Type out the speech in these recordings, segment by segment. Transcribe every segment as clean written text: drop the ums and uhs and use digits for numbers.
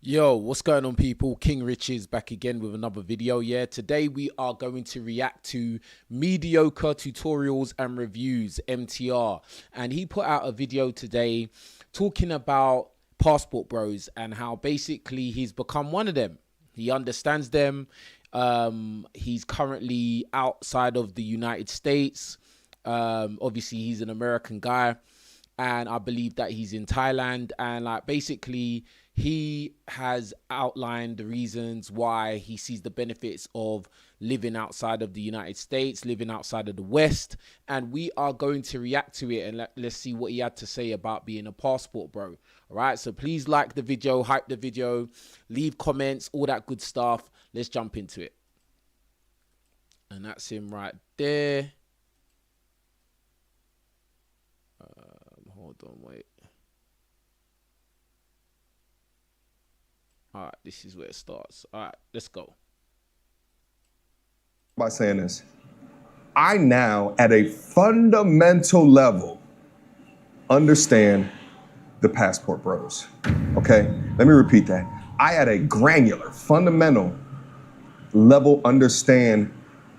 Yo, what's going on, people? King Rich is back again with another video. Yeah, today we are going to react to Mediocre Tutorials and Reviews, MTR. And he put out a video today talking about passport bros and how basically he's become one of them. He understands them. He's currently outside of the United States. Obviously, he's an American guy. And I believe that he's in Thailand. And like basically, he has outlined the reasons why he sees the benefits of living outside of the United States, living outside of the West. And we are going to react to it and let's see what he had to say about being a passport bro. All right, so please like the video, hype the video, leave comments, all that good stuff. Let's jump into it. And that's him right there. Hold on, wait. All right, this is where it starts. All right, let's go. By saying this, I now, at a fundamental level, understand the passport bros. Okay, let me repeat that. I, at a granular, fundamental level, understand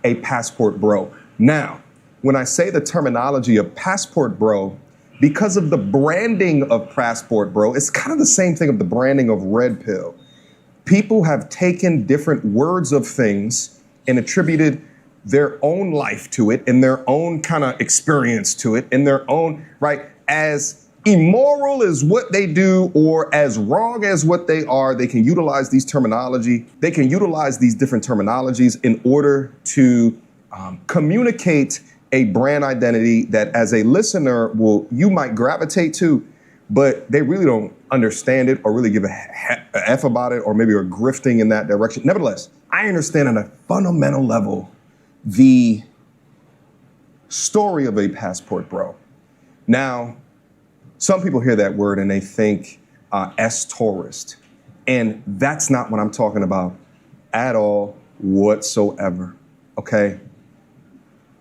a passport bro. Now, when I say the terminology of passport bro, because of the branding of passport bro, it's kind of the same thing of the branding of red pill. People have taken different words of things and attributed their own life to it and their own kind of experience to it and their own, right? As immoral as what they do or as wrong as what they are, they can utilize these terminology. They can utilize these different terminologies in order to communicate a brand identity that as a listener you might gravitate to, but they really don't understand it or really give a F about it, or maybe are grifting in that direction. Nevertheless, I understand on a fundamental level the story of a passport bro. Now, some people hear that word and they think S-tourist, and that's not what I'm talking about at all whatsoever, okay?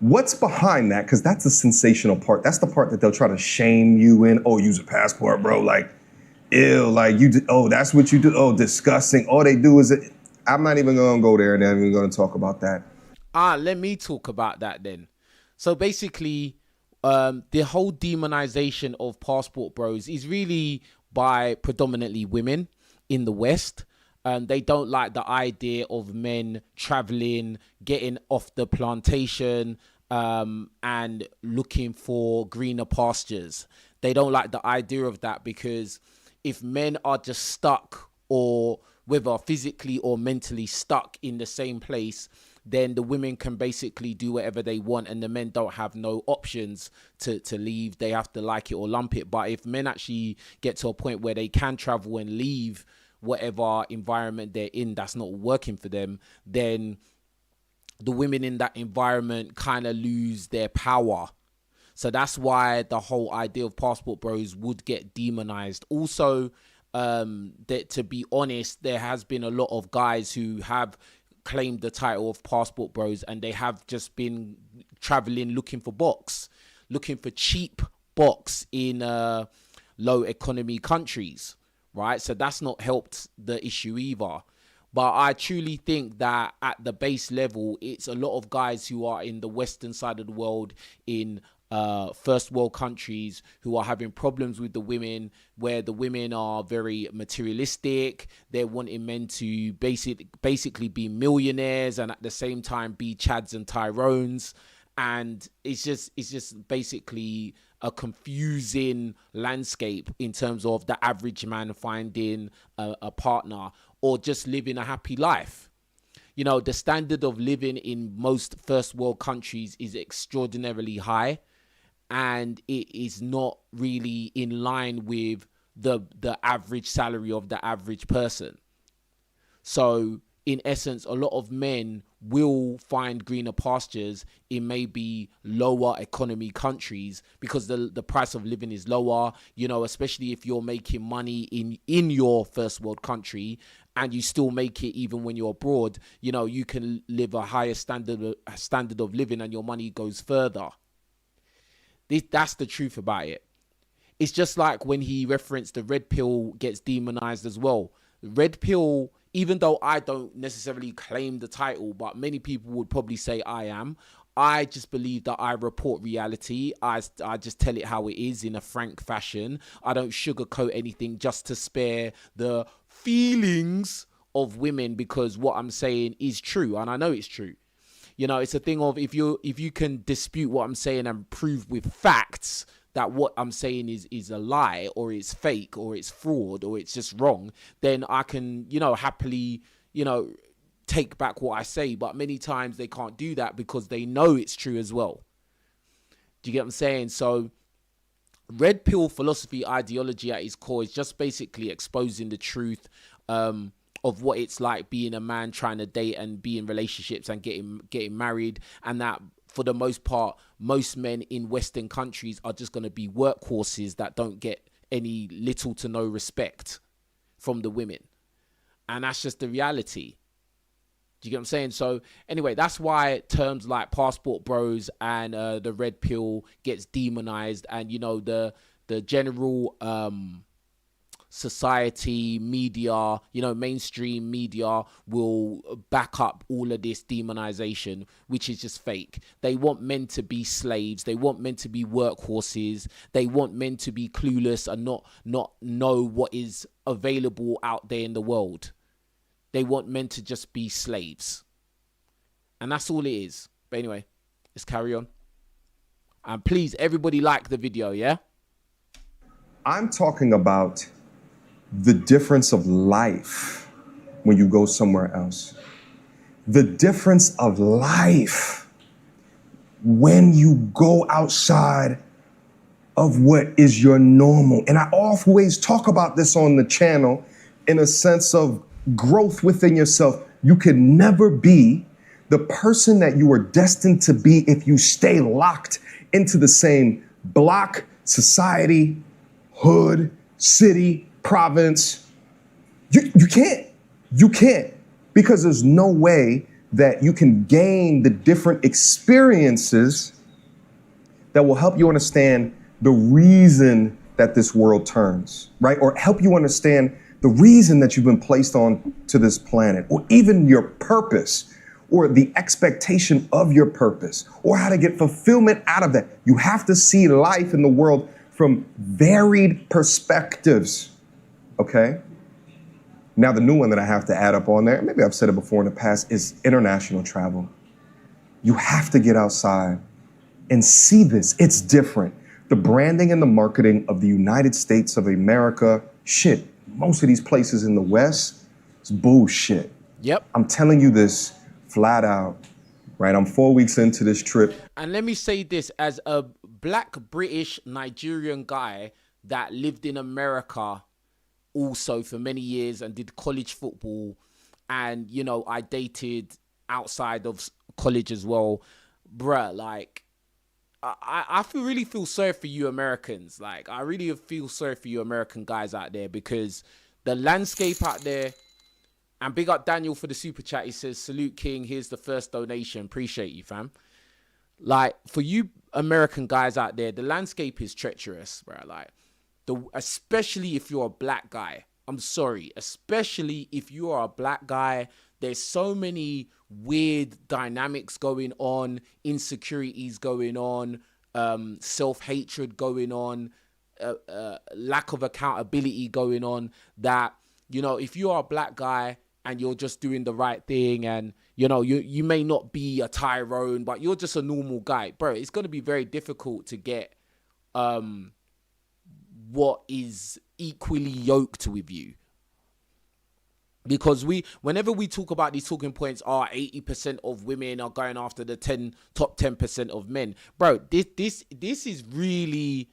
What's behind that? Because that's the sensational part. That's the part that they'll try to shame you in. Oh, use a passport, bro. Like, ew, like you do. Oh, that's what you do. Oh, disgusting. All they do is it. I'm not even going to go there and I'm even going to talk about that. Let me talk about that then. So basically, the whole demonization of passport bros is really by predominantly women in the West. They don't like the idea of men traveling, getting off the plantation, and looking for greener pastures. They don't like the idea of that because if men are just stuck, or whether physically or mentally stuck in the same place, then the women can basically do whatever they want and the men don't have no options to leave. They have to like it or lump it. But if men actually get to a point where they can travel and leave whatever environment they're in that's not working for them, then the women in that environment kind of lose their power. So that's why the whole idea of passport bros would get demonized. Also, that to be honest, there has been a lot of guys who have claimed the title of passport bros and they have just been traveling looking for box, looking for cheap box in low economy countries. Right, so that's not helped the issue either. But I truly think that at the base level, it's a lot of guys who are in the Western side of the world, in first world countries, who are having problems with the women, where the women are very materialistic. They're wanting men to basically be millionaires and at the same time be Chads and Tyrones. And it's just basically a confusing landscape in terms of the average man finding a partner or just living a happy life. You know, the standard of living in most first world countries is extraordinarily high, and it is not really in line with the average salary of the average person. So in essence, a lot of men will find greener pastures in maybe lower economy countries because the price of living is lower, you know, especially if you're making money in your first world country and you still make it even when you're abroad. You know, you can live a higher standard of living and your money goes further. That's the truth about it. It's just like when he referenced the red pill gets demonized as well. Red pill, even though I don't necessarily claim the title, but many people would probably say I am. I just believe that I report reality. I just tell it how it is in a frank fashion. I don't sugarcoat anything just to spare the feelings of women, because what I'm saying is true, and I know it's true. You know, it's a thing of, if you can dispute what I'm saying and prove with facts that what I'm saying is a lie, or it's fake, or it's fraud, or it's just wrong, then I can, happily, take back what I say. But many times they can't do that because they know it's true as well. Do you get what I'm saying? So red pill philosophy ideology at its core is just basically exposing the truth of what it's like being a man trying to date and be in relationships and getting married, and that for the most part, most men in Western countries are just going to be workhorses that don't get any little to no respect from the women. And that's just the reality. Do you get what I'm saying? So anyway, that's why terms like passport bros and the red pill gets demonized, and the general society, media, mainstream media will back up all of this demonization, which is just fake. They want men to be slaves. They want men to be workhorses. They want men to be clueless and not know what is available out there in the world. They want men to just be slaves. And that's all it is. But anyway, let's carry on. And please, everybody like the video, yeah? I'm talking about the difference of life when you go somewhere else. The difference of life when you go outside of what is your normal. And I always talk about this on the channel in a sense of growth within yourself. You can never be the person that you are destined to be if you stay locked into the same block, society, hood, city, province. You can't, because there's no way that you can gain the different experiences that will help you understand the reason that this world turns, right? Or help you understand the reason that you've been placed on to this planet, or even your purpose, or the expectation of your purpose, or how to get fulfillment out of that. You have to see life in the world from varied perspectives. Okay. Now, the new one that I have to add up on there, maybe I've said it before in the past, is international travel. You have to get outside and see this. It's different. The branding and the marketing of the United States of America, shit, most of these places in the West, it's bullshit. Yep. I'm telling you this flat out, right? I'm 4 weeks into this trip. And let me say this, as a black British Nigerian guy that lived in America also for many years and did college football, and I dated outside of college as well, bruh, like I really feel sorry for you Americans. Like, I really feel sorry for you American guys out there, because the landscape out there, and big up Daniel for the super chat. He says, salute King, here's the first donation. Appreciate you, fam. Like, for you American guys out there, the landscape is treacherous, bro. Like, especially if you're a black guy. I'm sorry. Especially if you are a black guy, there's so many weird dynamics going on, insecurities going on, self-hatred going on, lack of accountability going on, that, if you are a black guy and you're just doing the right thing, and you may not be a Tyrone, but you're just a normal guy, bro, it's going to be very difficult to get what is equally yoked with you. Because whenever we talk about these talking points, 80% of women are going after the top 10% of men, bro, this is really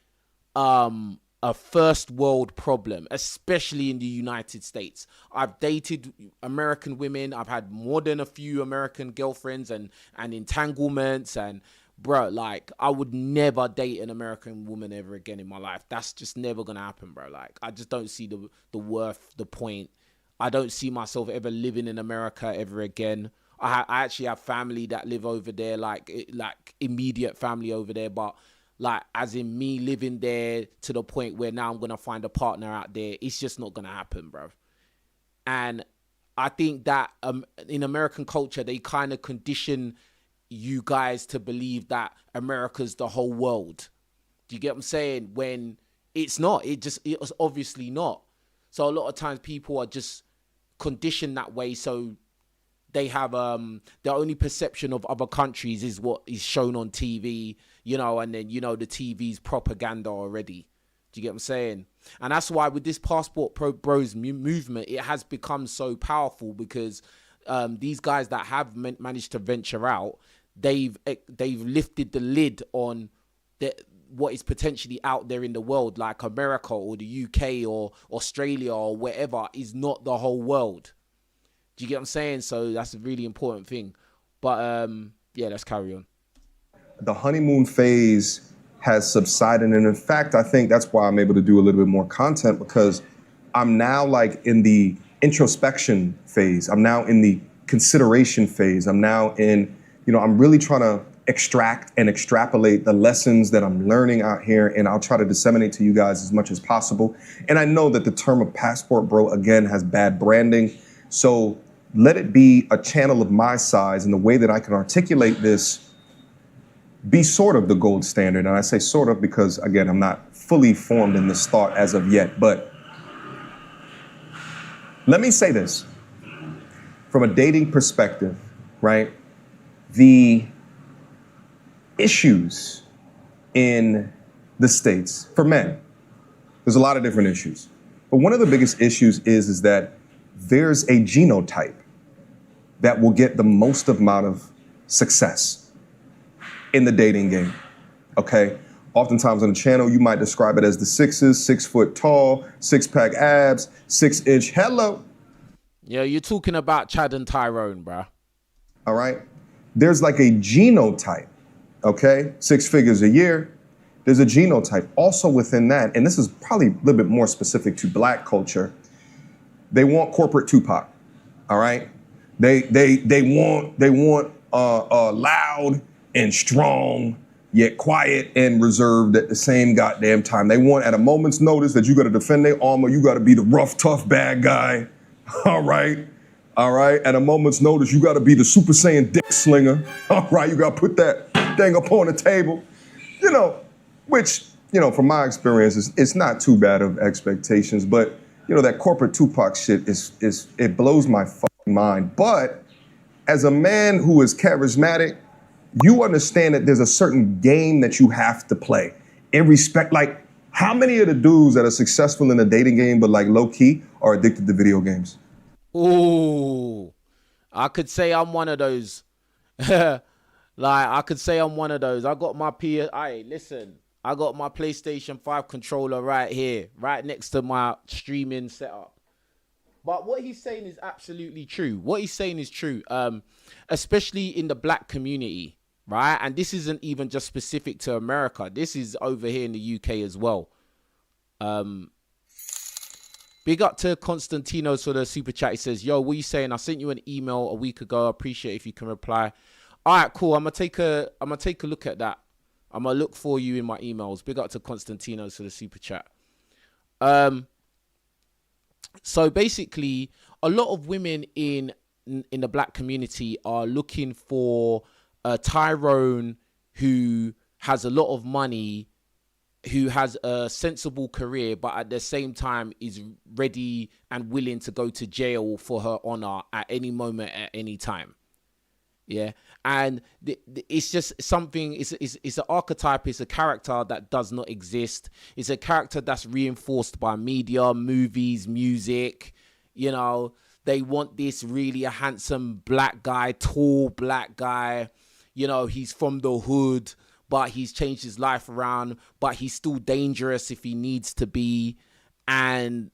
a first world problem, especially in the United States. I've dated American women. I've had more than a few American girlfriends and entanglements, and bro, like, I would never date an American woman ever again in my life. That's just never gonna happen, bro. Like, I just don't see the worth, the point. I don't see myself ever living in America ever again. I actually have family that live over there, like immediate family over there, but like, as in me living there to the point where now I'm gonna find a partner out there, it's just not gonna happen, bro. And I think that in American culture, they kind of condition you guys to believe that America's the whole world. Do you get what I'm saying? When it's not, it was obviously not. So a lot of times people are just conditioned that way. So they have their only perception of other countries is what is shown on TV, and then, the TV's propaganda already. Do you get what I'm saying? And that's why with this Passport Bros movement, it has become so powerful, because these guys that have managed to venture out, they've lifted the lid on what is potentially out there in the world, like America or the UK or Australia or wherever is not the whole world. Do you get what I'm saying? So that's a really important thing. But yeah, let's carry on. The honeymoon phase has subsided. And in fact, I think that's why I'm able to do a little bit more content, because I'm now like in the introspection phase. I'm now in the consideration phase. I'm now in, I'm really trying to extract and extrapolate the lessons that I'm learning out here, and I'll try to disseminate to you guys as much as possible. And I know that the term of passport bro, again, has bad branding. So let it be a channel of my size, and the way that I can articulate this be sort of the gold standard. And I say sort of because, again, I'm not fully formed in this thought as of yet. But let me say this. From a dating perspective, right? The issues in the States for men, there's a lot of different issues. But one of the biggest issues is that there's a genotype that will get the most amount of success in the dating game, okay? Oftentimes on the channel, you might describe it as the sixes, 6 foot tall, 6-pack abs, 6-inch hello. Yeah, you're talking about Chad and Tyrone, bruh. All right? There's like a genotype, okay? 6 figures a year. There's a genotype also within that, and this is probably a little bit more specific to Black culture. They want corporate Tupac, all right? They want loud and strong, yet quiet and reserved at the same goddamn time. They want at a moment's notice that you got to defend their armor. You got to be the rough, tough, bad guy. All right. At a moment's notice, you got to be the Super Saiyan dick slinger. All right. You got to put that thing up on the table, which, from my experience, it's not too bad of expectations. But, that corporate Tupac shit it blows my fucking mind. But as a man who is charismatic, you understand that there's a certain game that you have to play in respect. Like, how many of the dudes that are successful in the dating game but like low key are addicted to video games? Ooh, I could say I'm one of those. I could say I'm one of those. I got my I got my PlayStation 5 controller right here, right next to my streaming setup. But what he's saying is absolutely true. What he's saying is true, especially in the Black community, right? And this isn't even just specific to America. This is over here in the UK as well. Big up to Constantinos for the super chat. He says, yo, what are you saying? I sent you an email a week ago. I appreciate if you can reply. All right, cool. I'm gonna take a look at that. I'm gonna look for you in my emails. Big up to Constantinos for the super chat. So basically, a lot of women in the Black community are looking for a Tyrone who has a lot of money, who has a sensible career, but at the same time is ready and willing to go to jail for her honor at any moment, at any time. Yeah. And it's just something, it's an archetype, it's a character that does not exist. It's a character that's reinforced by media, movies, music. They want this really a handsome Black guy, tall Black guy. He's from the hood, but he's changed his life around, but he's still dangerous if he needs to be. And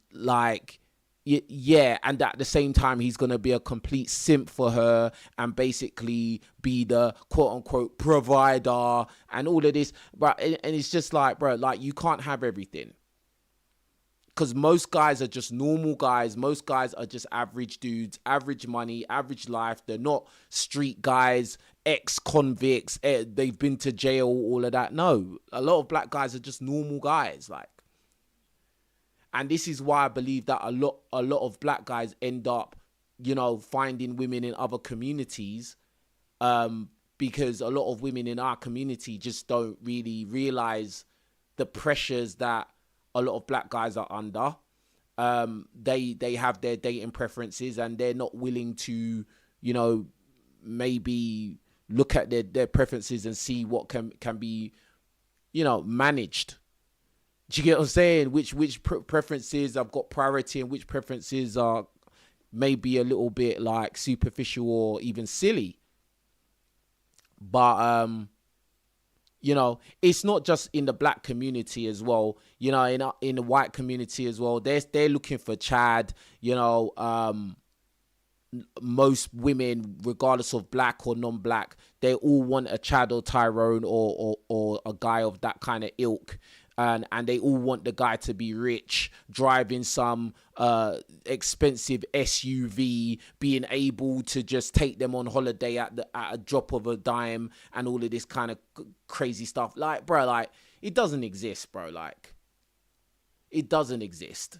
and at the same time, he's going to be a complete simp for her and basically be the quote unquote provider and all of this. But, and it's just like, bro, you can't have everything. Because most guys are just normal guys. Most guys are just average dudes, average money, average life. They're not street guys, ex-convicts. They've been to jail, all of that. No, a lot of Black guys are just normal guys. And this is why I believe that a lot of black guys end up, finding women in other communities, because a lot of women in our community just don't really realize the pressures that a lot of black guys are under. They have their dating preferences, and they're not willing to, maybe look at their preferences and see what can be, managed. Do you get what I'm saying? Which preferences have got priority and which preferences are maybe a little bit like superficial or even silly. But it's not just in the black community as well. In the white community as well. They're looking for Chad. Most women, regardless of black or non-black, they all want a Chad or Tyrone or a guy of that kind of ilk. And they all want the guy to be rich, driving some expensive SUV, being able to just take them on holiday at a drop of a dime, and all of this kind of crazy stuff. Like, bro, like, it doesn't exist, bro. Like, it doesn't exist.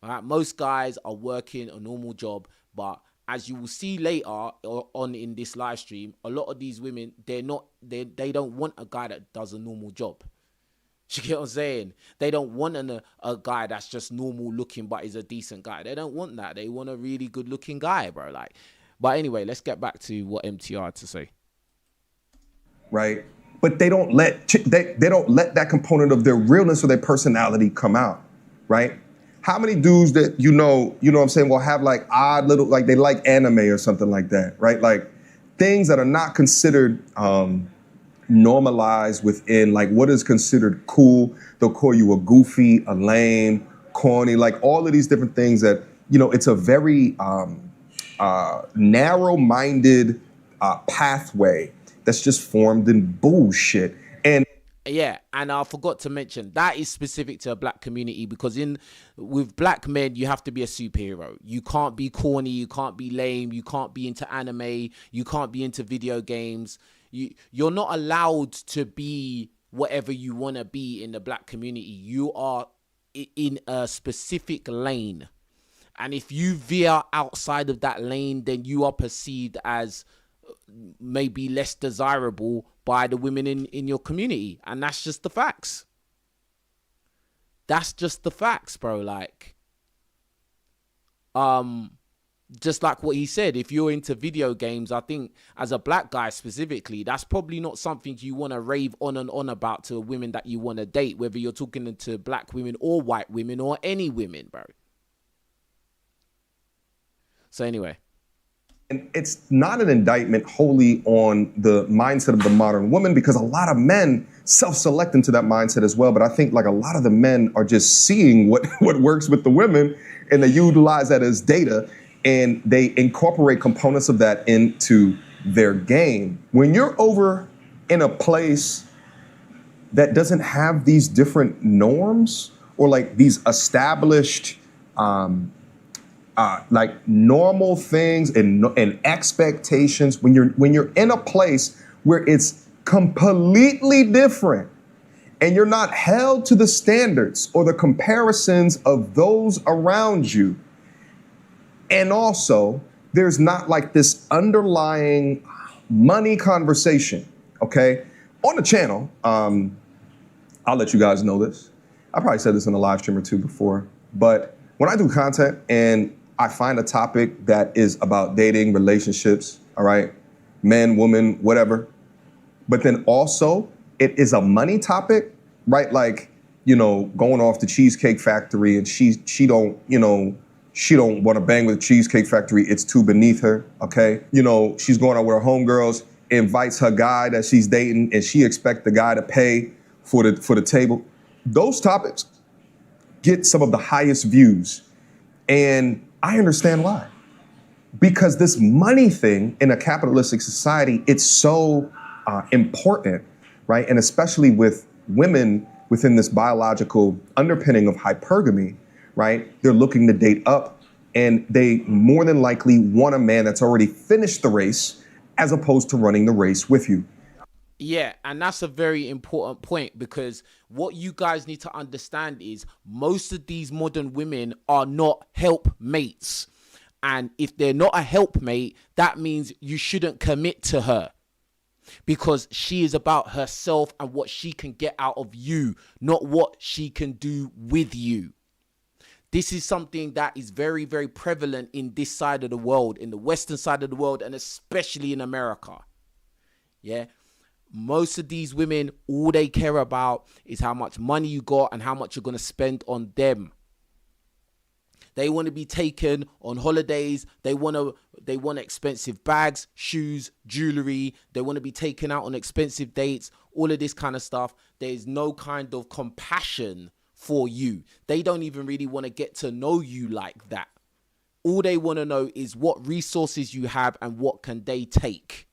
All right, most guys are working a normal job, but as you will see later on in this live stream, a lot of these women, they don't want a guy that does a normal job. You get what I'm saying? They don't want a guy that's just normal looking but is a decent guy. They don't want that. They want a really good looking guy, bro. Like, but anyway, let's get back to what MTR had to say. Right, but they don't let that component of their realness or their personality come out, right? How many dudes that you know what I'm saying, will have like odd little, like they like anime or something like that, right? Like things that are not considered normalized within like what is considered cool. They'll call you a goofy, a lame, corny, like all of these different things that, it's a very narrow-minded pathway that's just formed in bullshit. And yeah, and I forgot to mention that is specific to a black community, because with black men, you have to be a superhero. You can't be corny, you can't be lame, you can't be into anime, you can't be into video games. You're not allowed to be whatever you want to be in the black community. You are in a specific lane. And if you veer outside of that lane, then you are perceived as maybe less desirable by the women in your community. And that's just the facts. That's just the facts, bro. Like, just like what he said, if you're into video games, I think as a black guy specifically, that's probably not something you want to rave on and on about to women that you want to date, whether you're talking to black women or white women or any women, bro. So anyway. And it's not an indictment wholly on the mindset of the modern woman, because a lot of men self-select into that mindset as well. But I think like a lot of the men are just seeing what works with the women, and they utilize that as data, and they incorporate components of that into their game. When you're over in a place that doesn't have these different norms or like these established like normal things and expectations, when you're in a place where it's completely different and you're not held to the standards or the comparisons of those around you, and also there's not like this underlying money conversation, okay? On the channel, I'll let you guys know this. I probably said this in a live stream or two before, but when I do content and I find a topic that is about dating, relationships, all right, men, woman, whatever, but then also it is a money topic, right? Like, going off the Cheesecake Factory, and she don't want to bang with the Cheesecake Factory. It's too beneath her, okay? She's going out with her homegirls, invites her guy that she's dating, and she expects the guy to pay for the table. Those topics get some of the highest views. And I understand why. Because this money thing in a capitalistic society, it's so important, right? And especially with women within this biological underpinning of hypergamy, right? They're looking to date up, and they more than likely want a man that's already finished the race as opposed to running the race with you. Yeah, and that's a very important point, because what you guys need to understand is most of these modern women are not helpmates. And if they're not a helpmate, that means you shouldn't commit to her, because she is about herself and what she can get out of you, not what she can do with you. This is something that is very, very prevalent in this side of the world, in the Western side of the world, and especially in America. Yeah. Most of these women, all they care about is how much money you got and how much you're going to spend on them. They want to be taken on holidays. They want expensive bags, shoes, jewelry. They want to be taken out on expensive dates, all of this kind of stuff. There's no kind of compassion for you. They don't even really want to get to know you like that. All they want to know is what resources you have and what can they take.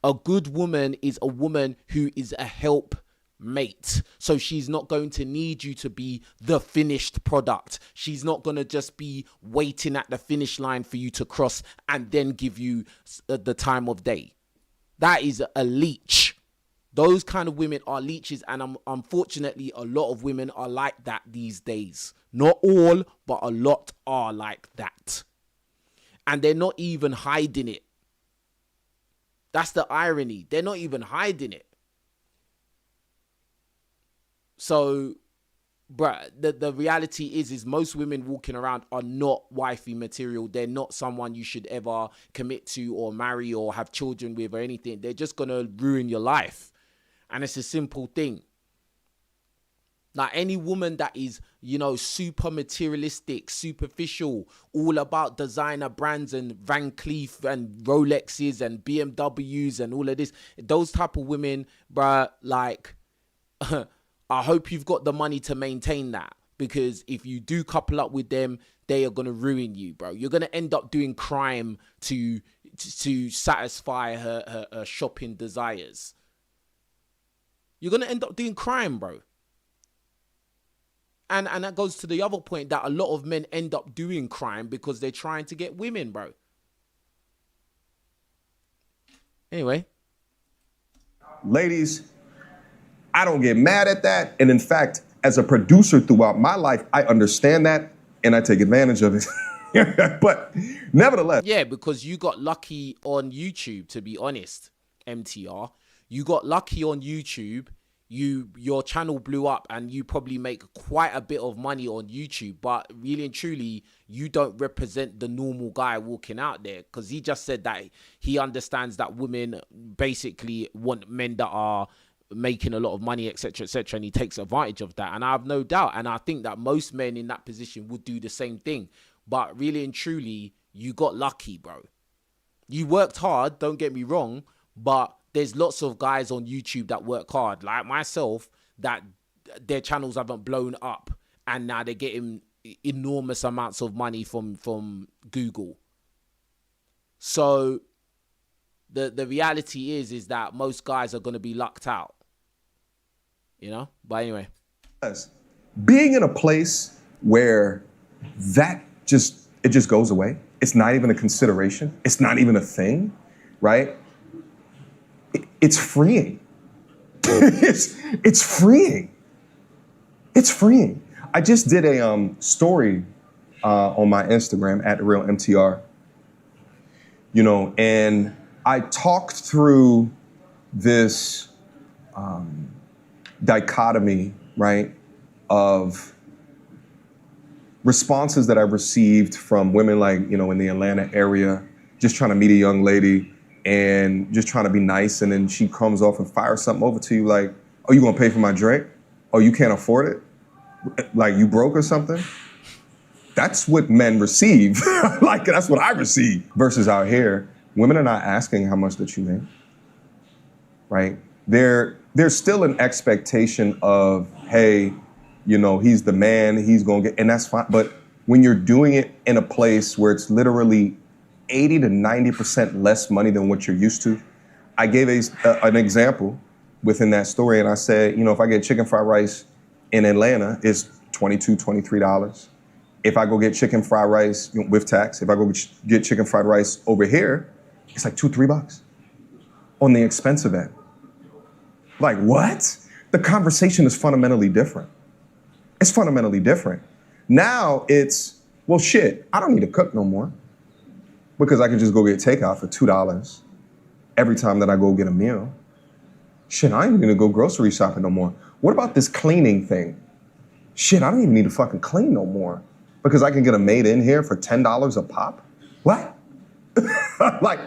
A good woman is a woman who is a helpmate. So she's not going to need you to be the finished product. She's not going to just be waiting at the finish line for you to cross and then give you the time of day. That is a leech. Those kind of women are leeches, and unfortunately a lot of women are like that these days. Not all, but a lot are like that. And they're not even hiding it. That's the irony. They're not even hiding it. So, bruh, the reality is most women walking around are not wifey material. They're not someone you should ever commit to or marry or have children with or anything. They're just going to ruin your life. And it's a simple thing. Like any woman that is, super materialistic, superficial, all about designer brands and Van Cleef and Rolexes and BMWs and all of this, those type of women, bruh, like, I hope you've got the money to maintain that, because if you do couple up with them, they are going to ruin you, bro. You're going to end up doing crime to satisfy her shopping desires. You're going to end up doing crime, bro. And that goes to the other point, that a lot of men end up doing crime because they're trying to get women, bro. Anyway. Ladies, I don't get mad at that. And in fact, as a producer throughout my life, I understand that and I take advantage of it. But nevertheless. Yeah, because you got lucky on YouTube, to be honest, MTR. You got lucky on YouTube. Your channel blew up and you probably make quite a bit of money on YouTube, but really and truly, you don't represent the normal guy walking out there, because he just said that he understands that women basically want men that are making a lot of money, etc., etc., and he takes advantage of that. And I have no doubt, and I think that most men in that position would do the same thing. But really and truly, you got lucky, bro. You worked hard, don't get me wrong, but there's lots of guys on YouTube that work hard, like myself, that their channels haven't blown up and now they're getting enormous amounts of money from Google. So the reality is that most guys are going to be lucked out, But anyway. Being in a place where it just goes away. It's not even a consideration. It's not even a thing, right? It's freeing. It's freeing. It's freeing. I just did a story on my Instagram at @RealMTR, and I talked through this dichotomy, right, of responses that I've received from women like, in the Atlanta area, just trying to meet a young lady and just trying to be nice, and then she comes off and fires something over to you like, oh, you gonna pay for my drink? Oh, you can't afford it? Like you broke or something? That's what men receive. Like, that's what I receive. Versus out here, women are not asking how much that you make, right? There's still an expectation of, hey, he's the man, he's gonna get, and that's fine. But when you're doing it in a place where it's literally 80 to 90% less money than what you're used to. I gave an example within that story, and I said, if I get chicken fried rice in Atlanta, it's $22, $23. If I go get chicken fried rice with tax, if I go get chicken fried rice over here, it's like $2, $3. on the expensive end. Like, what? The conversation is fundamentally different. It's fundamentally different. Now it's, well, shit, I don't need to cook no more because I can just go get takeout for $2 every time that I go get a meal. Shit, I ain't gonna go grocery shopping no more. What about this cleaning thing? Shit, I don't even need to fucking clean no more because I can get a maid in here for $10 a pop. What? Like,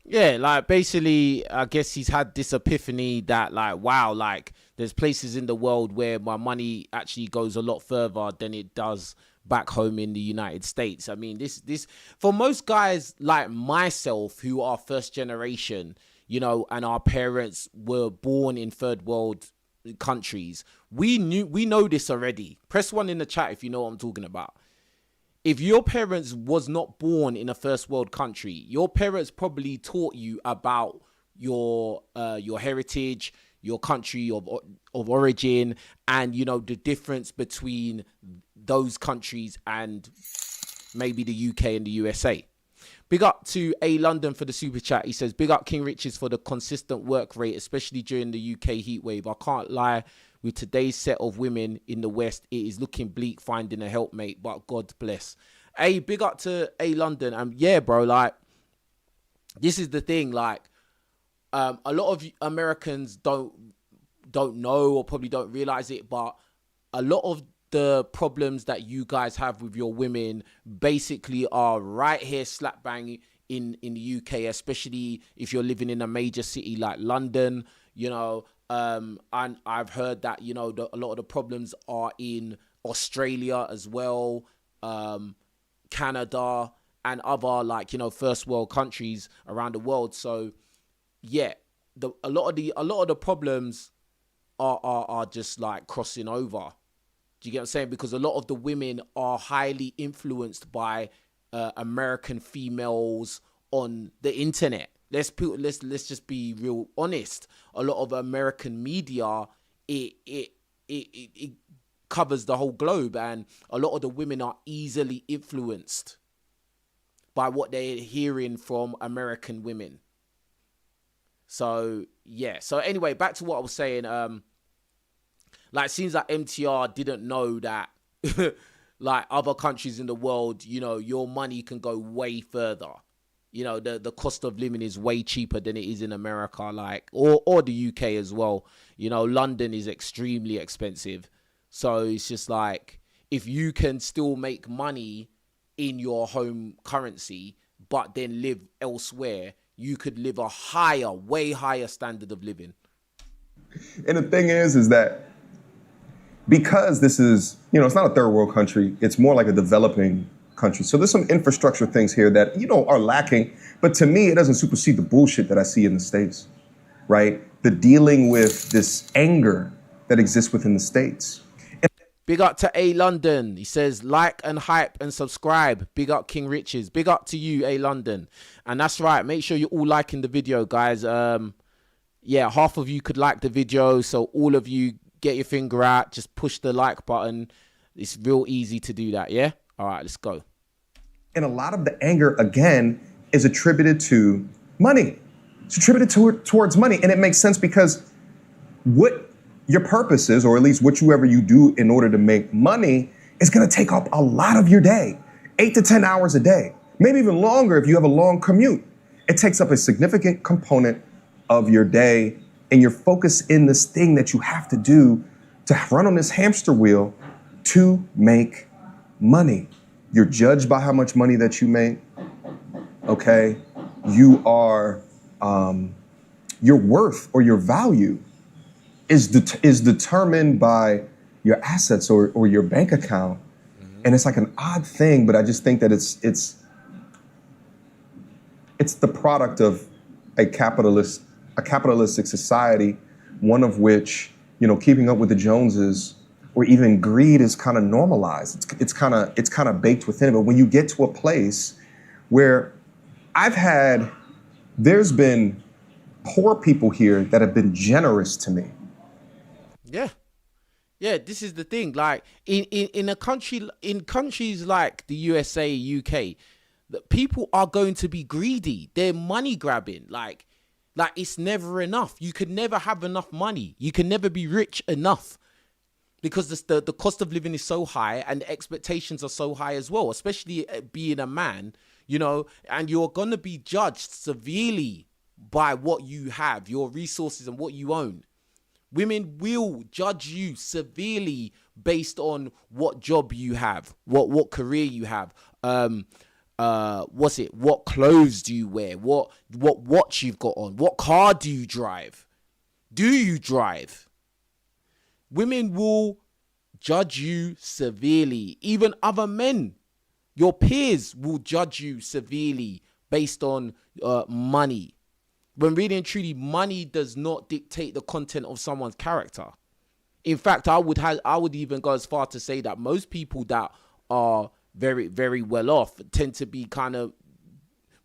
yeah, like basically, I guess he's had this epiphany that like, wow, like there's places in the world where my money actually goes a lot further than it does back home in the United States. I mean, this for most guys like myself who are first generation, you know, and our parents were born in third world countries, we know this already. Press 1 in the chat if you know what I'm talking about. If your parents was not born in a first world country, your parents probably taught you about your heritage, your country of origin, and you know the difference between those countries and maybe the UK and the USA. Big up to A London for the super chat. He says, big up King Riches for the consistent work rate, especially during the UK heat wave. I can't lie, with today's set of women in the West, it is looking bleak finding a helpmate, but God bless. Hey, big up to A London. And yeah, bro, like, this is the thing. Like, a lot of Americans don't know or probably don't realize it, but a lot of the problems that you guys have with your women basically are right here slap bang in the UK, especially if you're living in a major city like London, you know. And I've heard that, you know, a lot of the problems are in Australia as well, Canada and other, like, you know, first world countries around the world. So yeah, a lot of the problems are just like crossing over. Do you get what I'm saying? Because a lot of the women are highly influenced by American females on the internet. Let's just be real honest. A lot of American media, it covers the whole globe, and a lot of the women are easily influenced by what they're hearing from American women. So yeah. So anyway, back to what I was saying. Like, it seems like MTR didn't know that, like, other countries in the world, you know, your money can go way further. You know, the cost of living is way cheaper than it is in America, like, or the UK as well. You know, London is extremely expensive. So it's just like, if you can still make money in your home currency, but then live elsewhere, you could live a higher, way higher standard of living. And the thing is that because this is, you know, it's not a third world country, it's more like a developing country. So there's some infrastructure things here that, you know, are lacking. But to me, it doesn't supersede the bullshit that I see in the States, right? The dealing with this anger that exists within the States. Big up to A London. He says, like and hype and subscribe. Big up King Riches. Big up to you, A London. And that's right. Make sure you're all liking the video, guys. Yeah, half of you could like the video. So all of you, get your finger out. Just push the like button. It's real easy to do that, yeah? All right, let's go. And a lot of the anger, again, is attributed to money. It's attributed towards money. And it makes sense because what your purpose is, or at least whatever you do in order to make money, is going to take up a lot of your day, 8 to 10 hours a day, maybe even longer if you have a long commute. It takes up a significant component of your day, and you're focused in this thing that you have to do to run on this hamster wheel to make money. You're judged by how much money that you make, okay? You are, your worth or your value is determined by your assets or your bank account. Mm-hmm. And it's like an odd thing, but I just think that it's the product of a capitalistic society, one of which, you know, keeping up with the Joneses or even greed is kind of normalized. It's kind of baked within it. But when you get to a place where there's been poor people here that have been generous to me. Yeah, this is the thing. Like in countries like the USA, UK, that people are going to be greedy. They're money grabbing. Like, Like, it's never enough. You can never have enough money. You can never be rich enough, because the cost of living is so high and the expectations are so high as well, especially being a man, you know, and you're going to be judged severely by what you have, your resources and what you own. Women will judge you severely based on what job you have, what career you have, what clothes do you wear, what watch you've got on, what car do you drive? Do you drive? Women will judge you severely. Even other men, your peers, will judge you severely based on money. When really and truly, money does not dictate the content of someone's character. In fact, I would even go as far to say that most people that are very, very well off tend to be kind of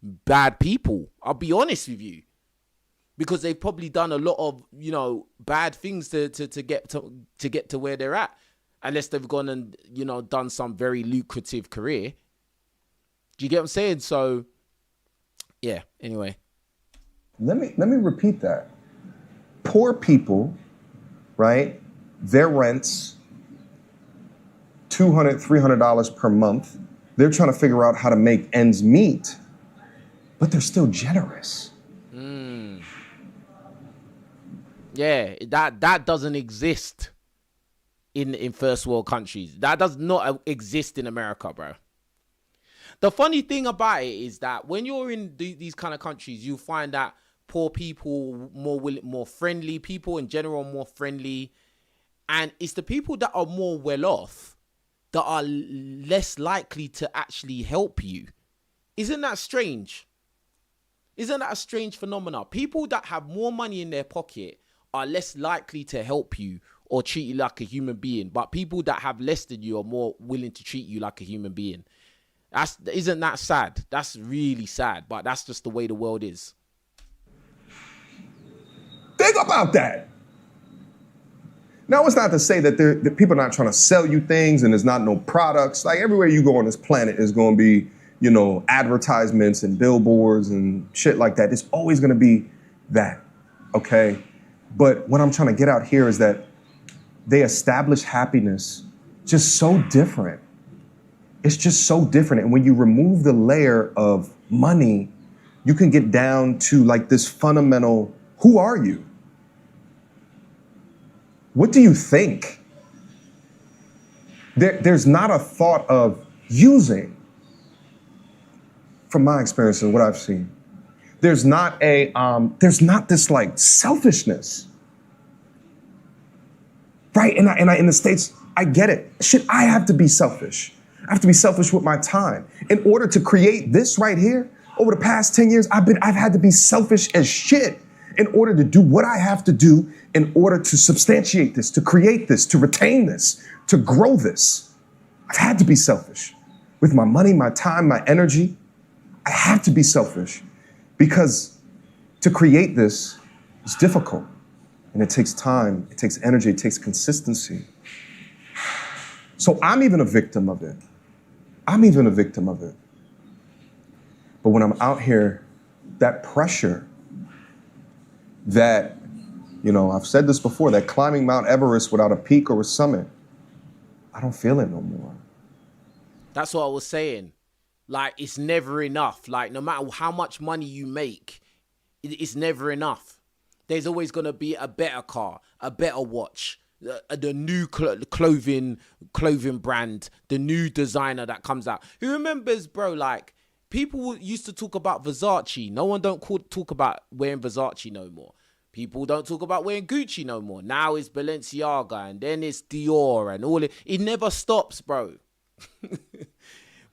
bad people. I'll be honest with you, because they've probably done a lot of, you know, bad things to get to where they're at, unless they've gone and, you know, done some very lucrative career. Do you get what I'm saying? So, yeah. Anyway. Let me repeat that. Poor people, right? Their rents, $200, $300 per month. They're trying to figure out how to make ends meet, but they're still generous. Yeah, that doesn't exist in first world countries. That does not exist in America, bro. The funny thing about it is that when you're in these kind of countries, you find that poor people more friendly, people in general are more friendly, and it's the people that are more well off that are less likely to actually help you. Isn't that strange? Isn't that a strange phenomenon? People that have more money in their pocket are less likely to help you or treat you like a human being, but people that have less than you are more willing to treat you like a human being. Isn't that sad? That's really sad, but that's just the way the world is. Think about that. Now, it's not to say that people are not trying to sell you things and there's not no products. Like, everywhere you go on this planet is going to be, you know, advertisements and billboards and shit like that. It's always going to be that, okay? But what I'm trying to get out here is that they establish happiness just so different. It's just so different. And when you remove the layer of money, you can get down to like this fundamental, who are you? What do you think? There's not a thought of using, from my experience and what I've seen. There's not this like selfishness, right? And in the States, I get it. Shit, I have to be selfish. I have to be selfish with my time. In order to create this right here, over the past 10 years, I've had to be selfish as shit in order to do what I have to do in order to substantiate this, to create this, to retain this, to grow this. I've had to be selfish with my money, my time, my energy. I have to be selfish because to create this is difficult and it takes time, it takes energy, it takes consistency. So I'm even a victim of it. But when I'm out here, that pressure, that, you know, I've said this before, that climbing Mount Everest without a peak or a summit, I don't feel it no more. That's what I was saying. Like, it's never enough. Like, no matter how much money you make, it's never enough. There's always going to be a better car, a better watch, the new clothing brand, the new designer that comes out. Who remembers, bro, like, people used to talk about Versace. No one don't talk about wearing Versace no more. People don't talk about wearing Gucci no more. Now it's Balenciaga and then it's Dior and all it. It never stops, bro.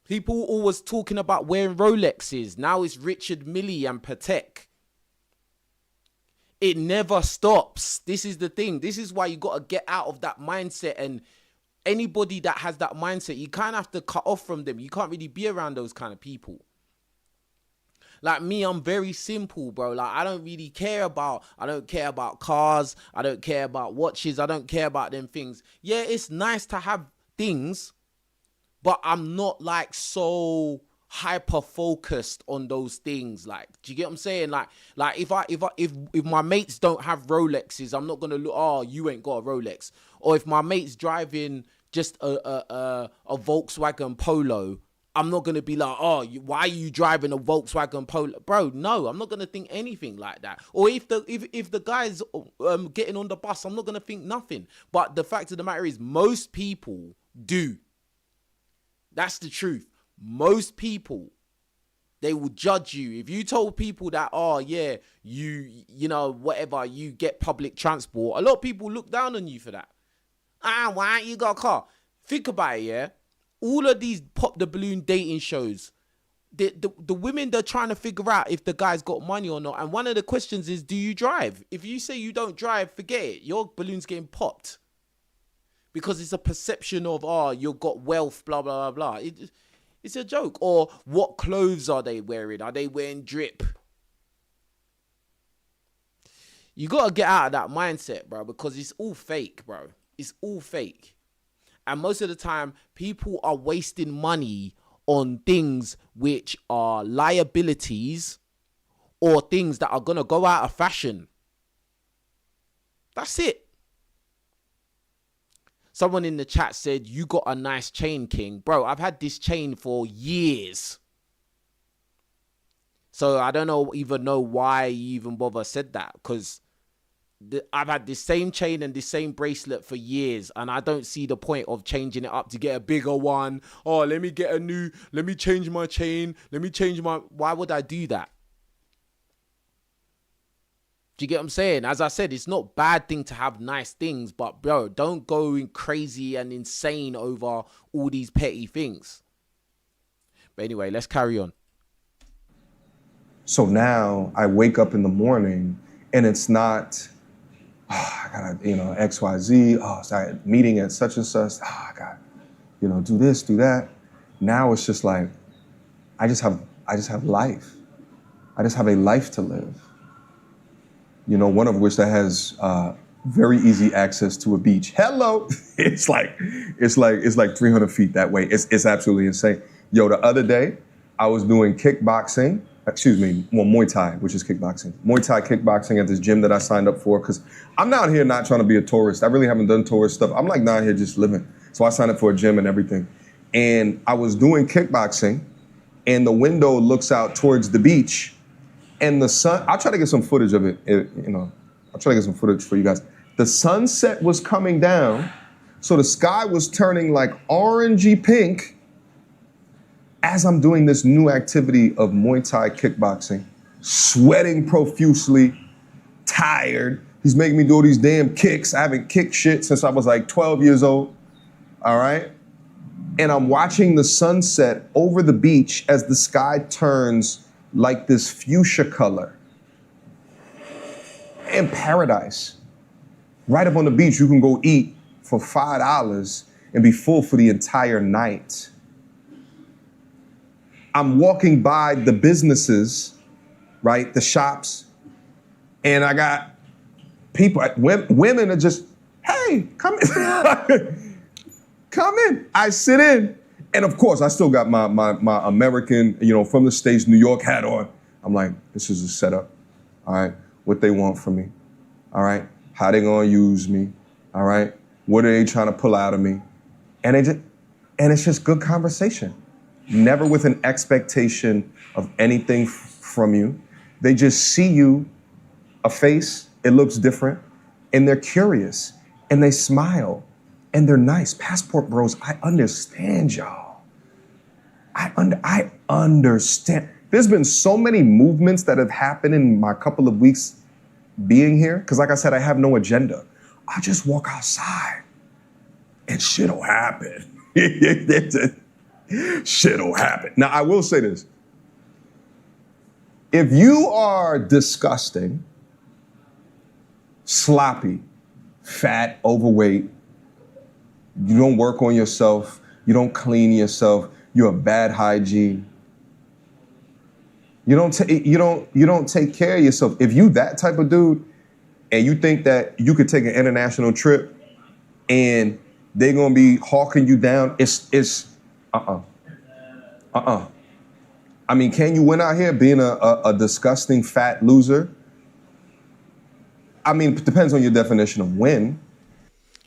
People always talking about wearing Rolexes. Now it's Richard Mille and Patek. It never stops. This is the thing. This is why you got to get out of that mindset. And anybody that has that mindset, you kind of have to cut off from them. You can't really be around those kind of people. Like me, I'm very simple, bro. Like, I don't care about cars. I don't care about watches. I don't care about them things. Yeah, it's nice to have things, but I'm not like so hyper focused on those things. Like, do you get what I'm saying? Like if my mates don't have Rolexes, I'm not gonna look, oh, you ain't got a Rolex. Or if my mate's driving just a Volkswagen Polo, I'm not gonna be like, oh, why are you driving a Volkswagen Polo, bro? No, I'm not gonna think anything like that. Or if the guy's getting on the bus, I'm not gonna think nothing. But the fact of the matter is, most people do. That's the truth. Most people, they will judge you. If you told people that, oh yeah, you know, whatever, you get public transport, a lot of people look down on you for that. Why ain't you got a car? Think about it, yeah? All of these pop the balloon dating shows, the women, they're trying to figure out if the guy's got money or not. And one of the questions is, do you drive? If you say you don't drive, forget it. Your balloon's getting popped. Because it's a perception of, oh, you've got wealth, blah, blah, blah, blah. It's a joke. Or what clothes are they wearing? Are they wearing drip? You got to get out of that mindset, bro, because it's all fake, bro. It's all fake. And most of the time, people are wasting money on things which are liabilities or things that are going to go out of fashion. That's it. Someone in the chat said, you got a nice chain, King. Bro, I've had this chain for years. So I don't even know why you even bother said that. Because I've had this same chain and this same bracelet for years. And I don't see the point of changing it up to get a bigger one. Oh, let me change my chain. Why would I do that? Do you get what I'm saying? As I said, it's not a bad thing to have nice things, but bro, don't go crazy and insane over all these petty things. But anyway, let's carry on. So now I wake up in the morning and it's not, I gotta, XYZ, sorry, meeting at such and such, I gotta, do this, do that. Now it's just like, I just have life. I just have a life to live. One of which that has very easy access to a beach. Hello, it's like 300 feet that way. It's absolutely insane. Yo, the other day I was doing kickboxing. Muay Thai, which is kickboxing. Muay Thai kickboxing at this gym that I signed up for because I'm out here not trying to be a tourist. I really haven't done tourist stuff. I'm like down here just living. So I signed up for a gym and everything. And I was doing kickboxing, and the window looks out towards the beach. And the sun, I'll try to get some footage of it, I'll try to get some footage for you guys. The sunset was coming down, so the sky was turning like orangey pink as I'm doing this new activity of Muay Thai kickboxing, sweating profusely, tired. He's making me do all these damn kicks. I haven't kicked shit since I was like 12 years old, all right? And I'm watching the sunset over the beach as the sky turns like this fuchsia color. In paradise. Right up on the beach, you can go eat for $5 and be full for the entire night. I'm walking by the businesses, right, the shops, and I got people, women are just, hey, come in. Come in. I sit in. And of course, I still got my American, from the States, New York hat on. I'm like, this is a setup. All right. What they want from me. All right. How they gonna use me. All right. What are they trying to pull out of me? And it's just good conversation. Never with an expectation of anything from you. They just see you, a face, it looks different, and they're curious, and they smile, and they're nice. Passport bros, I understand y'all. I understand. There's been so many movements that have happened in my couple of weeks being here, because like I said, I have no agenda. I just walk outside, and shit'll happen. Shit'll happen. Now, I will say this. If you are disgusting, sloppy, fat, overweight, you don't work on yourself, you don't clean yourself, you have bad hygiene, you don't take care of yourself. If you that type of dude and you think that you could take an international trip and they're gonna be hawking you down, I mean, can you win out here being a disgusting fat loser? I mean, it depends on your definition of win.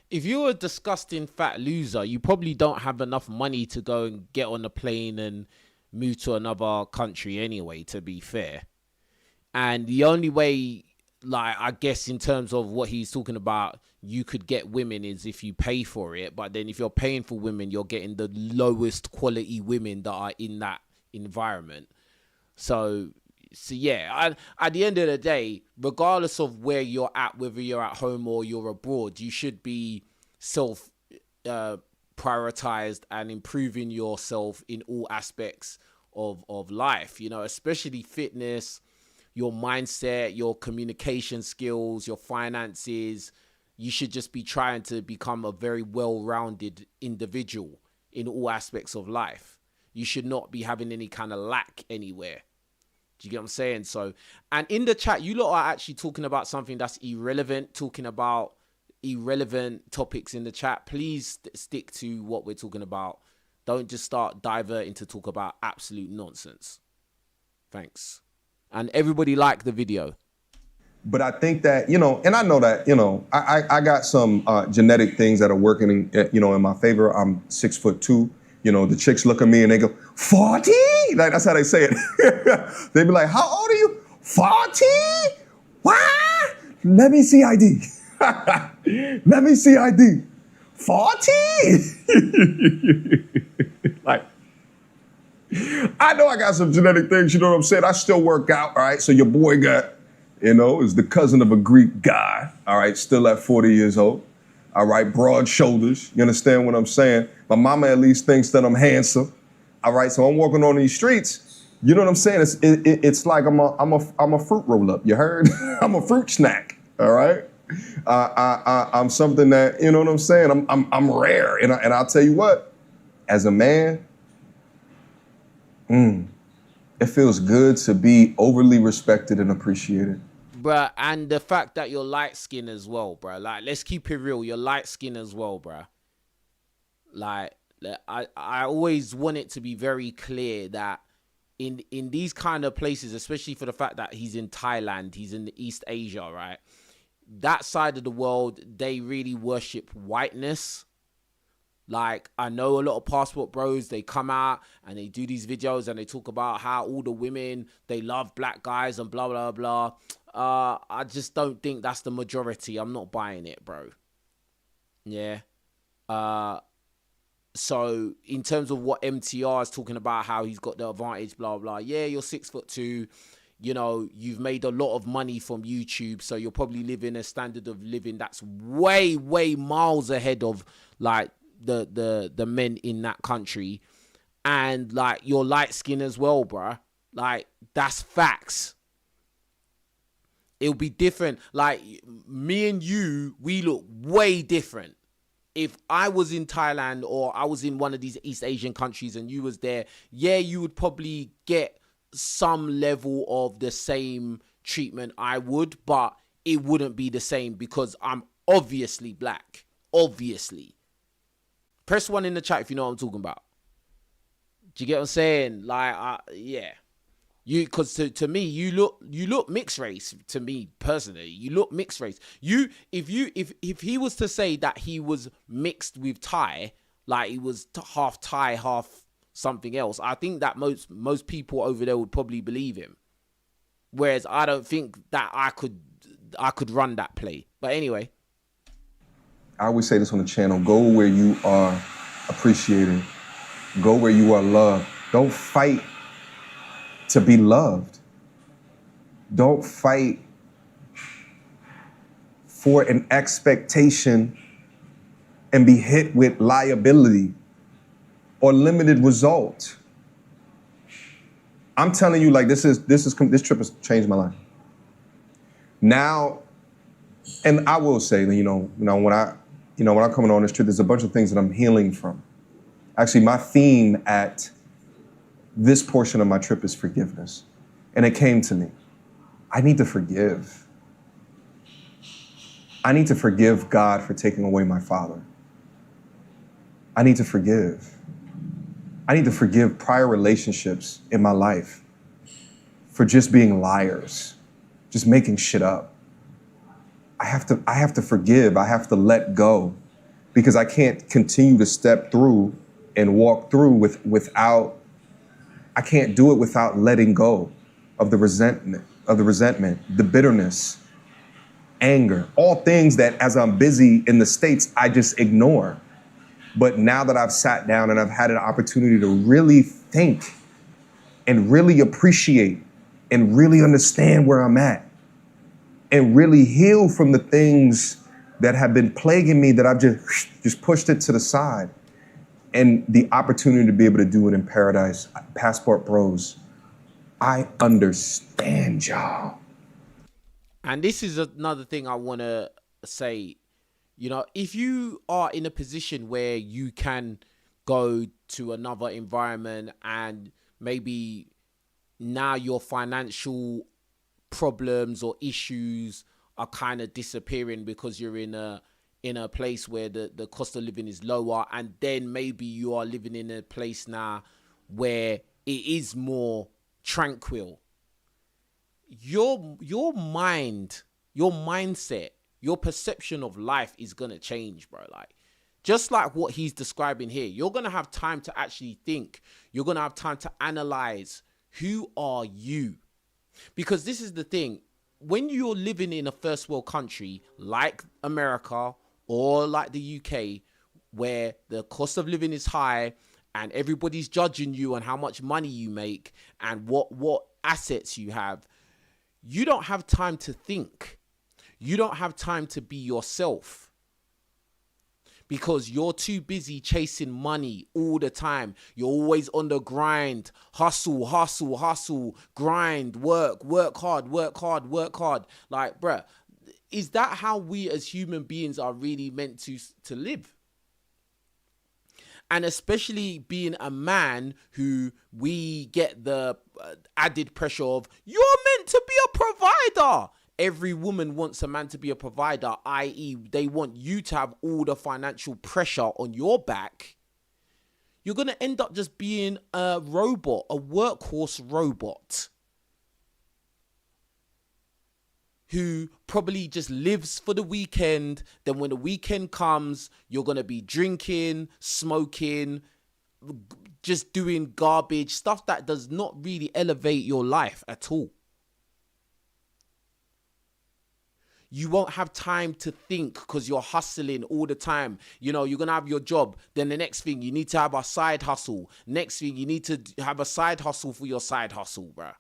If you're a disgusting fat loser, you probably don't have enough money to go and get on a plane and move to another country anyway, to be fair. And the only way, like, I guess in terms of what he's talking about, you could get women is if you pay for it. But then if you're paying for women, you're getting the lowest quality women that are in that environment. So yeah, at the end of the day, regardless of where you're at, whether you're at home or you're abroad, you should be self prioritized and improving yourself in all aspects of life, you know, especially fitness, your mindset, your communication skills, your finances. You should just be trying to become a very well-rounded individual in all aspects of life. You should not be having any kind of lack anywhere. Do you get what I'm saying? So, and in the chat, you lot are actually talking about something that's irrelevant, talking about irrelevant topics in the chat. Please stick to what we're talking about. Don't just start diverting to talk about absolute nonsense. Thanks. And everybody like the video. But I think that, you know, and I know that, you know, I got some genetic things that are working, you know, in my favor. I'm 6'2". You know, the chicks look at me and they go, 40? Like, that's how they say it. They be like, how old are you? 40? What? Let me see ID. Let me see ID. 40? Like, I know I got some genetic things, you know what I'm saying? I still work out, all right? So your boy got, you know, is the cousin of a Greek guy, all right, still at 40 years old, all right, broad shoulders, you understand what I'm saying? My mama at least thinks that I'm handsome, all right, so I'm walking on these streets, you know what I'm saying? It's like I'm a fruit roll-up, you heard? I'm a fruit snack, all right? I'm something that, you know what I'm saying? I'm rare, and I'll tell you what, as a man, it feels good to be overly respected and appreciated. Bruh, and the fact that you're light skinned as well, bruh. Like, let's keep it real. You're light skinned as well, bruh. Like, I always want it to be very clear that in these kind of places, especially for the fact that he's in Thailand, he's in the East Asia, right? That side of the world, they really worship whiteness. Like, I know a lot of passport bros, they come out and they do these videos and they talk about how all the women, they love black guys and blah, blah, blah. I just don't think that's the majority. I'm not buying it, bro. Yeah. So in terms of what MTR is talking about, how he's got the advantage, blah, blah. Yeah, you're 6'2". You know, you've made a lot of money from YouTube. So you're probably living a standard of living that's way, way miles ahead of, like, the men in that country. And, like, you're light skin as well, bruh. Like, that's facts. It'll be different. Like, me and you, we look way different. If I was in Thailand or I was in one of these East Asian countries and you was there, yeah, you would probably get some level of the same treatment I would, but it wouldn't be the same because I'm obviously black. Obviously. Press 1 in the chat if you know what I'm talking about. Do you get what I'm saying? Like, yeah. Because to me, you look mixed race. To me personally, you look mixed race. If he was to say that he was mixed with Thai, like he was half Thai, half something else, I think that most people over there would probably believe him. Whereas I don't think that I could run that play. But anyway, I always say this on the channel: go where you are appreciated. Go where you are loved. Don't fight to be loved. Don't fight for an expectation and be hit with liability or limited result. I'm telling you, like, this trip has changed my life. Now, and I will say that, when I'm coming on this trip, there's a bunch of things that I'm healing from. Actually, my theme at this portion of my trip is forgiveness. And it came to me. I need to forgive. I need to forgive God for taking away my father. I need to forgive. I need to forgive prior relationships in my life for just being liars, just making shit up. I have to forgive. I have to let go, because I can't continue to step through and walk through without. I can't do it without letting go of the resentment, the bitterness, anger, all things that as I'm busy in the States, I just ignore. But now that I've sat down and I've had an opportunity to really think and really appreciate and really understand where I'm at and really heal from the things that have been plaguing me, that I've just pushed it to the side, and the opportunity to be able to do it in paradise. Passport Bros, I understand y'all. And this is another thing I want to say. You know, if you are in a position where you can go to another environment and maybe now your financial problems or issues are kind of disappearing because you're in a place where the cost of living is lower, and then maybe you are living in a place now where it is more tranquil, your mind, your mindset, your perception of life is going to change, bro. Like, just like what he's describing here, you're going to have time to actually think. You're going to have time to analyze, who are you? Because this is the thing. When you're living in a first world country like America or like the UK, where the cost of living is high and everybody's judging you on how much money you make and what assets you have, you don't have time to think. You don't have time to be yourself, because you're too busy chasing money all the time. You're always on the grind, hustle, grind, work hard. Like, bruh, is that how we as human beings are really meant to live? And especially being a man, who we get the added pressure of, you're meant to be a provider. Every woman wants a man to be a provider, i.e. they want you to have all the financial pressure on your back. You're going to end up just being a robot, a workhorse robot, who probably just lives for the weekend. Then when the weekend comes, you're going to be drinking, smoking, just doing garbage, stuff that does not really elevate your life at all. You won't have time to think because you're hustling all the time. You know, you're going to have your job. Then the next thing, you need to have a side hustle. Next thing, you need to have a side hustle for your side hustle, bruh.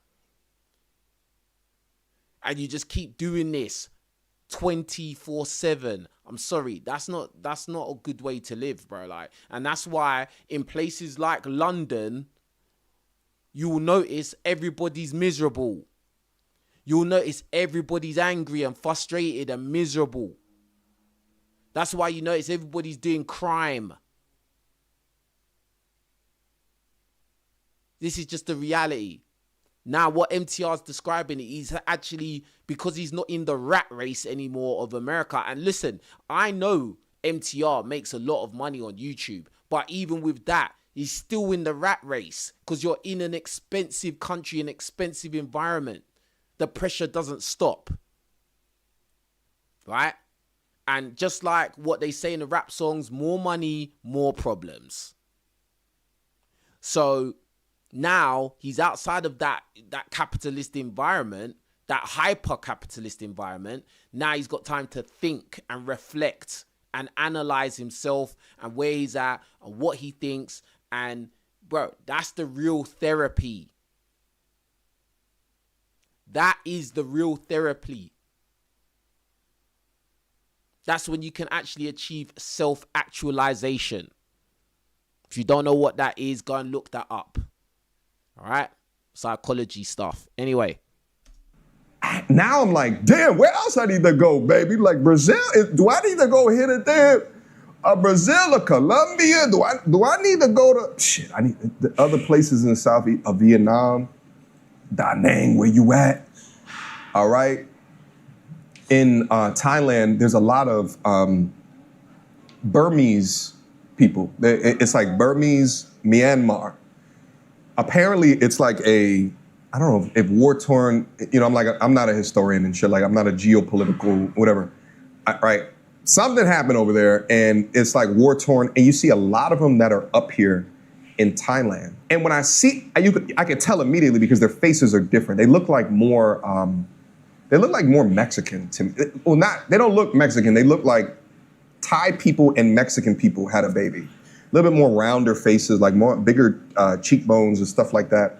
And you just keep doing this 24/7. I'm sorry, that's not a good way to live, bro. Like, and that's why in places like London, you will notice everybody's miserable. You'll notice everybody's angry and frustrated and miserable. That's why you notice everybody's doing crime. This is just the reality. Now, what MTR's describing, he's actually, because he's not in the rat race anymore of America. And listen, I know MTR makes a lot of money on YouTube, but even with that, he's still in the rat race because you're in an expensive country, an expensive environment. The pressure doesn't stop, right? And just like what they say in the rap songs, more money, more problems. So now he's outside of that capitalist environment, that hyper-capitalist environment. Now he's got time to think and reflect and analyze himself and where he's at and what he thinks. And, bro, that's the real therapy. That is the real therapy. That's when you can actually achieve self-actualization. If you don't know what that is, go and look that up. All right? Psychology stuff. Anyway. Now I'm like, damn, where else I need to go, baby? Like Brazil? Do I need to go here to there? Brazil or Colombia? Do I need to go to... Shit, I need the other places in the south of Vietnam. Da Nang, where you at? All right. In Thailand, there's a lot of Burmese people. It's like Burmese, Myanmar. Apparently, it's like I don't know if war-torn, I'm not a historian and shit, like I'm not a geopolitical, whatever, right? Something happened over there and it's like war-torn, and you see a lot of them that are up here in Thailand. And when I see, I can tell immediately because their faces are different. They look like more Mexican to me. Well, they don't look Mexican. They look like Thai people and Mexican people had a baby. A little bit more rounder faces, like more bigger cheekbones and stuff like that.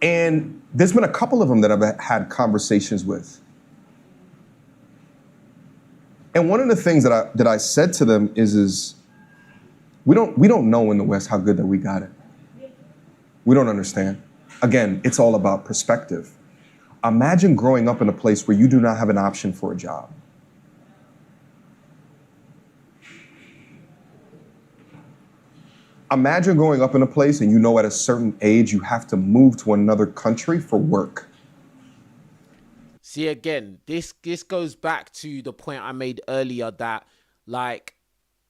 And there's been a couple of them that I've had conversations with. And one of the things that I said to them is we don't know in the West how good that we got it. We don't understand. Again, it's all about perspective. Imagine growing up in a place where you do not have an option for a job. Imagine growing up in a place and you know at a certain age you have to move to another country for work. See, again, this goes back to the point I made earlier that, like,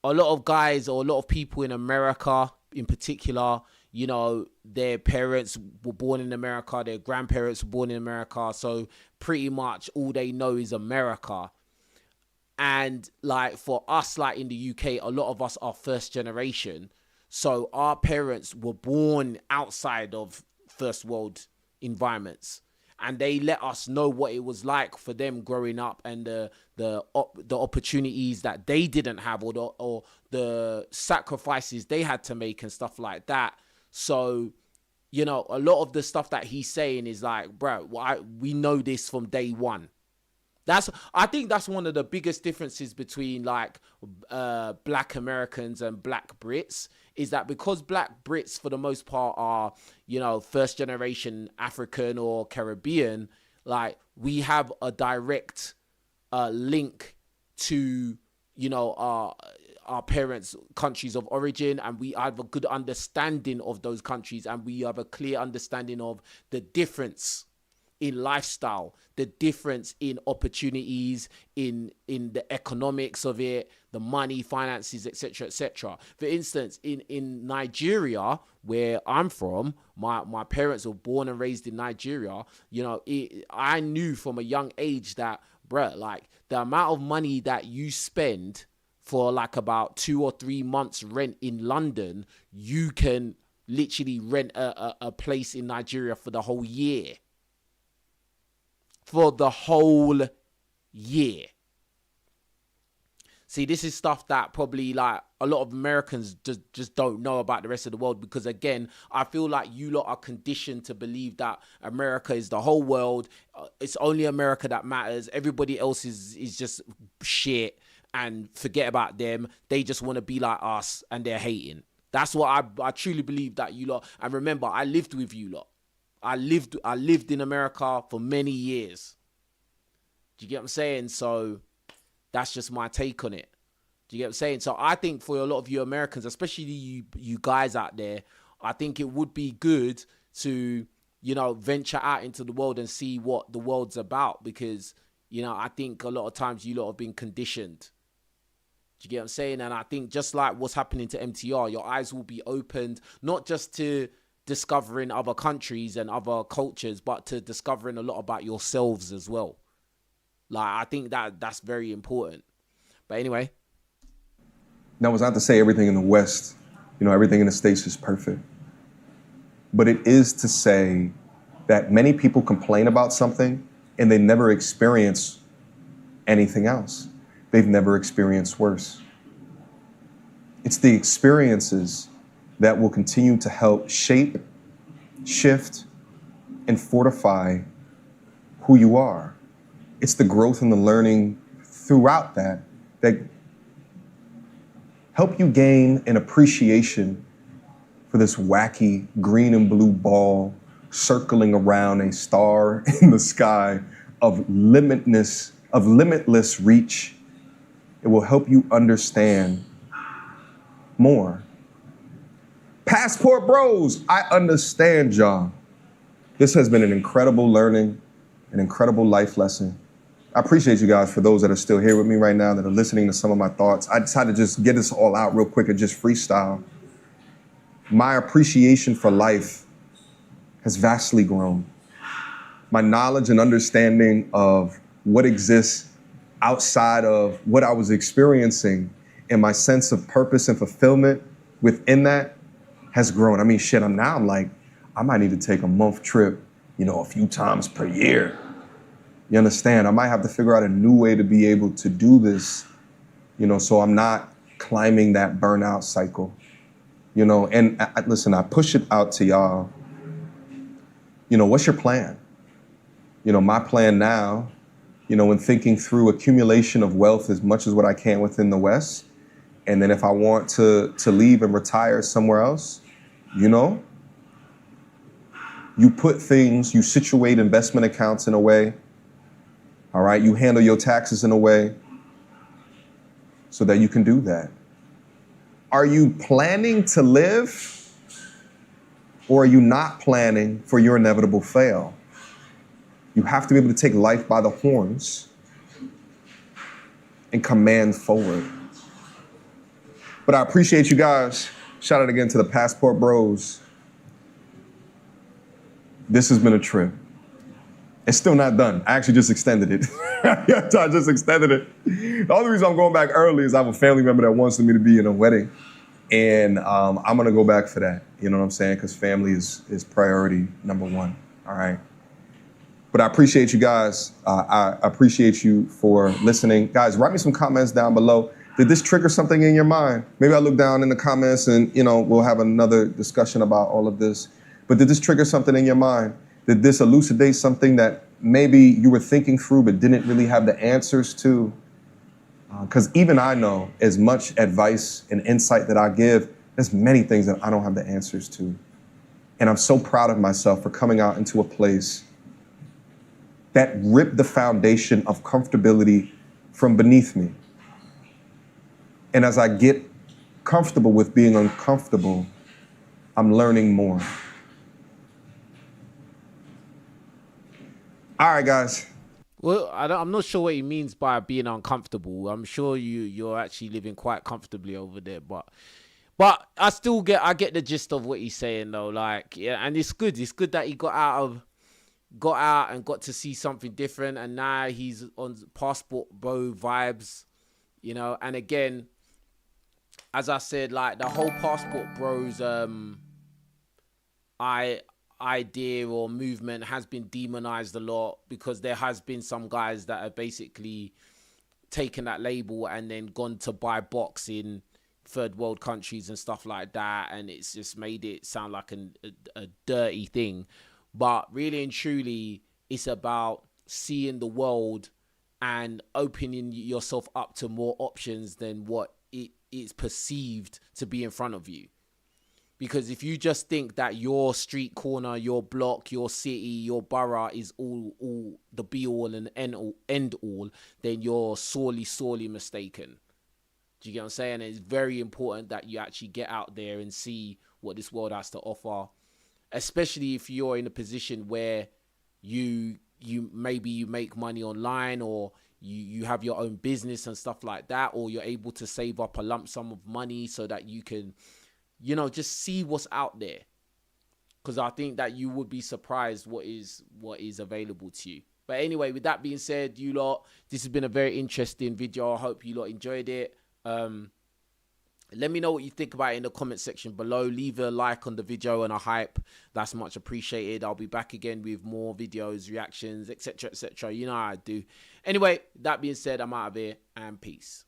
a lot of guys or a lot of people in America in particular, you know, their parents were born in America, their grandparents were born in America, so pretty much all they know is America. And, like, for us, like, in the UK, a lot of us are first generation. So our parents were born outside of first world environments, and they let us know what it was like for them growing up and the opportunities that they didn't have, or the sacrifices they had to make and stuff like that. So, you know, a lot of the stuff that he's saying is like, bro, we know this from day one. I think that's one of the biggest differences between like black Americans and black Brits, is that because black Brits for the most part are, you know, first generation African or Caribbean, like we have a direct link to, you know, our parents' countries of origin, and we have a good understanding of those countries, and we have a clear understanding of the difference in lifestyle, the difference in opportunities, in the economics of it, the money, finances, etc., etc. For instance, in Nigeria, where I'm from, my parents were born and raised in Nigeria. You know, I knew from a young age that, bruh, like the amount of money that you spend for like about 2 or 3 months rent in London, you can literally rent a place in Nigeria for the whole year. For the whole year. See, this is stuff that probably like a lot of Americans just don't know about the rest of the world, because again, I feel like you lot are conditioned to believe that America is the whole world. It's only America that matters. Everybody else is just shit, and forget about them. They just want to be like us and they're hating. That's what I truly believe that you lot. And remember, I lived with you lot. I lived in America for many years. Do you get what I'm saying? So that's just my take on it. Do you get what I'm saying? So I think for a lot of you Americans, especially you guys out there, I think it would be good to, you know, venture out into the world and see what the world's about, because, you know, I think a lot of times you lot have been conditioned. Do you get what I'm saying? And I think just like what's happening to MTR, your eyes will be opened, not just to discovering other countries and other cultures, but to discovering a lot about yourselves as well. Like, I think that's very important. But anyway. Now, it's not to say everything in the West, you know, everything in the States is perfect. But it is to say that many people complain about something and they never experience anything else. They've never experienced worse. It's the experiences that will continue to help shape, shift, and fortify who you are. It's the growth and the learning throughout that help you gain an appreciation for this wacky green and blue ball circling around a star in the sky of limitless reach. It will help you understand more. Passport Bros, I understand y'all. This has been an incredible learning, an incredible life lesson. I appreciate you guys for those that are still here with me right now, that are listening to some of my thoughts. I decided to just get this all out real quick and just freestyle. My appreciation for life has vastly grown. My knowledge and understanding of what exists outside of what I was experiencing and my sense of purpose and fulfillment within that has grown. I mean, shit, I'm like, I might need to take a month trip, a few times per year. You understand? I might have to figure out a new way to be able to do this, so I'm not climbing that burnout cycle, and listen, I push it out to y'all. What's your plan? My plan now, when thinking through accumulation of wealth as much as what I can within the West, and then if I want to leave and retire somewhere else, you put things, you situate investment accounts in a way, all right? You handle your taxes in a way so that you can do that. Are you planning to live, or are you not planning for your inevitable fail? You have to be able to take life by the horns and command forward. But I appreciate you guys. Shout out again to the Passport Bros. This has been a trip. It's still not done. I actually just extended it. I just extended it. The only reason I'm going back early is I have a family member that wants me to be in a wedding. And I'm going to go back for that. You know what I'm saying? Because family is priority number one. All right. But I appreciate you guys. I appreciate you for listening. Guys, write me some comments down below. Did this trigger something in your mind? Maybe I'll look down in the comments and, we'll have another discussion about all of this. But did this trigger something in your mind? Did this elucidate something that maybe you were thinking through but didn't really have the answers to? Because even I know, as much advice and insight that I give, there's many things that I don't have the answers to. And I'm so proud of myself for coming out into a place that ripped the foundation of comfortability from beneath me. And as I get comfortable with being uncomfortable, I'm learning more. All right, guys. Well, I'm not sure what he means by being uncomfortable. I'm sure you're actually living quite comfortably over there, but I still get the gist of what he's saying though. Like, yeah, and it's good. It's good that he got out and got to see something different, and now he's on Passport Bro vibes, And again, as I said, like the whole Passport Bros idea or movement has been demonized a lot, because there has been some guys that have basically taken that label and then gone to buy box in third world countries and stuff like that, and it's just made it sound like a dirty thing. But really and truly, it's about seeing the world and opening yourself up to more options than what it is perceived to be in front of you. Because if you just think that your street corner, your block, your city, your borough is all the be all and end all, then you're sorely mistaken. Do you get what I'm saying? It's very important that you actually get out there and see what this world has to offer, especially if you're in a position where you make money online, or you have your own business and stuff like that, or you're able to save up a lump sum of money so that you can just see what's out there. Because I think that you would be surprised what is available to you. But anyway, with that being said, you lot, this has been a very interesting video. I hope you lot enjoyed it. Let me know what you think about it in the comment section below. Leave a like on the video and a hype. That's much appreciated. I'll be back again with more videos, reactions, etc, etc. You know how I do. Anyway, that being said, I'm out of here, and peace.